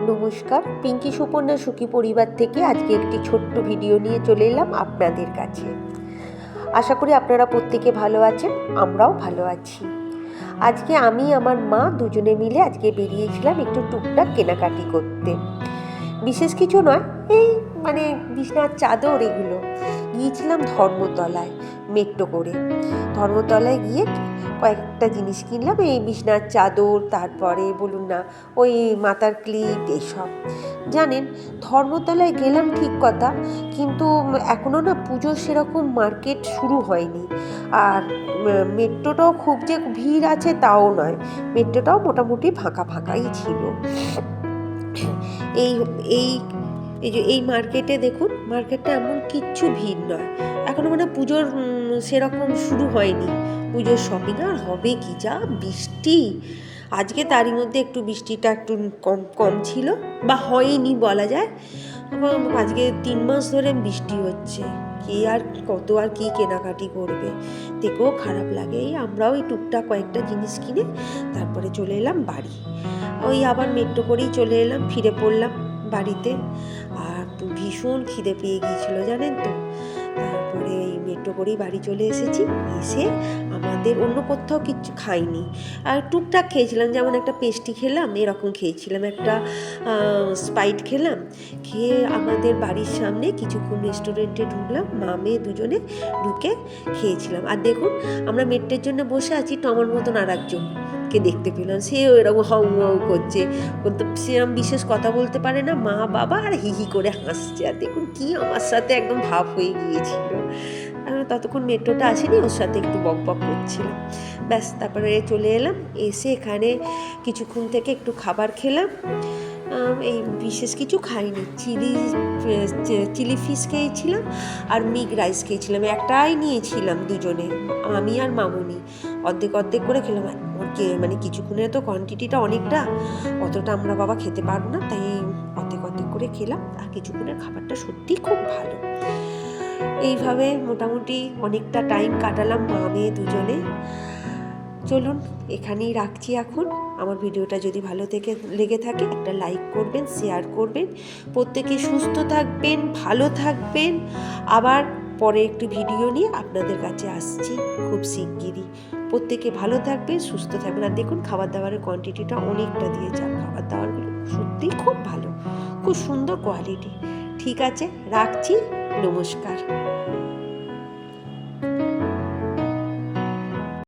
নমস্কার, পিঙ্কি সুপর্ণা সুখী পরিবার থেকে আজকে একটি ছোট্ট ভিডিও নিয়ে চলে এলাম আপনাদের কাছে। আশা করি আপনারা প্রত্যেকে ভালো আছেন, আমরাও ভালো আছি। আজকে আমি আমার মা দুজনে মিলে আজকে বেরিয়েছিলাম একটু টুকটাক কেনাকাটি করতে। বিশেষ কিছু নয়, এই বিছনার চাদর এগুলো। গিয়েছিলাম ধর্মতলায় মেট্রো করে। ধর্মতলায় গিয়ে কয়েকটা জিনিস কিনলাম, এই বিছনার চাদর, তারপরে বলুন না ওই মাথার ক্লিপ, এইসব। জানেন, ধর্মতলায় গেলাম ঠিক কথা, কিন্তু এখনও না পুজোর সেরকম মার্কেট শুরু হয়নি। আর মেট্রোটাও খুব যে ভিড় আছে তাও নয়, মেট্রোটাও মোটামুটি ফাঁকা ফাঁকাই ছিল। এই এই এই যে এই মার্কেটে দেখুন, মার্কেটটা এমন কিচ্ছু ভিড় নয়, এখনও পুজোর সেরকম শুরু হয়নি। পুজোর শপিং আর হবে কি, যা বৃষ্টি আজকে, তারই মধ্যে একটু বৃষ্টিটা একটু কম ছিল, বা হয়নি বলা যায়। আজকে 3 মাস ধরে বৃষ্টি হচ্ছে, কে আর কত আর কি কেনাকাটি করবে, দেখেও খারাপ লাগে। এই আমরাও এই টুকটাক কয়েকটা জিনিস কিনে তারপরে চলে এলাম বাড়ি। ওই আবার মেট্রো করেই চলে এলাম, ফিরে পড়লাম বাড়িতে। আর ভীষণ খিদে পেয়ে গিয়েছিল জানেন তো। তারপরে এই মেট্রো করেই বাড়ি চলে এসেছি। এসে আমাদের অন্য কোথাও কিচ্ছু খাইনি, আর টুকটাক খেয়েছিলাম, যেমন একটা পেস্টি খেলাম, এরকম খেয়েছিলাম, একটা স্প্রাইট খেলাম। খেয়ে আমাদের বাড়ির সামনে কিছুক্ষণ রেস্টুরেন্টে ঢুকলাম, মা মেয়ে দুজনে ঢুকে খেয়েছিলাম। আর দেখুন, আমরা মেট্রোর জন্য বসে আছি, টমার মতন আর একজনকে দেখতে পেলাম, সেও এরকম হাউ হাউ করছে, কিন্তু সেরকম বিশেষ কথা বলতে পারে না, মা বাবা আর হি করে হাসছে। আর দেখুন কি আমার সাথে একদম ভাব হয়ে গিয়েছিল। ততক্ষণ মেট্রোটা আসেনি, ওর সাথে একটু বক বক করছিলাম। ব্যাস, তারপরে চলে এলাম। এসে এখানে কিছুক্ষণ থেকে একটু খাবার খেলাম। এই বিশেষ কিছু খাইনি, চিলি ফিশ খেয়েছিলাম আর মিগ রাইস খেয়েছিলাম, একটাই নিয়েছিলাম দুজনে, আমি আর মামুনি। অর্ধেক অর্ধেক করে খেলাম, কিছুক্ষণের তো কোয়ান্টিটিটা অনেকটা, অতটা আমরা বাবা খেতে পারবো না, তাই অর্ধেক অর্ধেক করে খেলাম। আর কিছুক্ষণের খাবারটা সত্যি খুব ভালো। এইভাবে মোটামুটি অনেকটা টাইম কাটালাম মা মেয়ে দুজনে। চলুন এখানেই রাখছি এখন। আমার ভিডিওটা যদি লেগে থাকে একটা লাইক করবেন, শেয়ার করবেন। প্রত্যেকে সুস্থ থাকবেন, ভালো থাকবেন। আবার পরে একটু ভিডিও নিয়ে আপনাদের কাছে আসছি খুব শিগগিরই। প্রত্যেকে ভালো থাকবেন, সুস্থ থাকবেন। আর দেখুন, খাবার দাবারের কোয়ান্টিটিটা অনেকটা দিয়েছে, আর খাবার দাবারগুলো সত্যিই খুব ভালো, খুব সুন্দর কোয়ালিটি। ঠিক আছে, রাখছি, নমস্কার।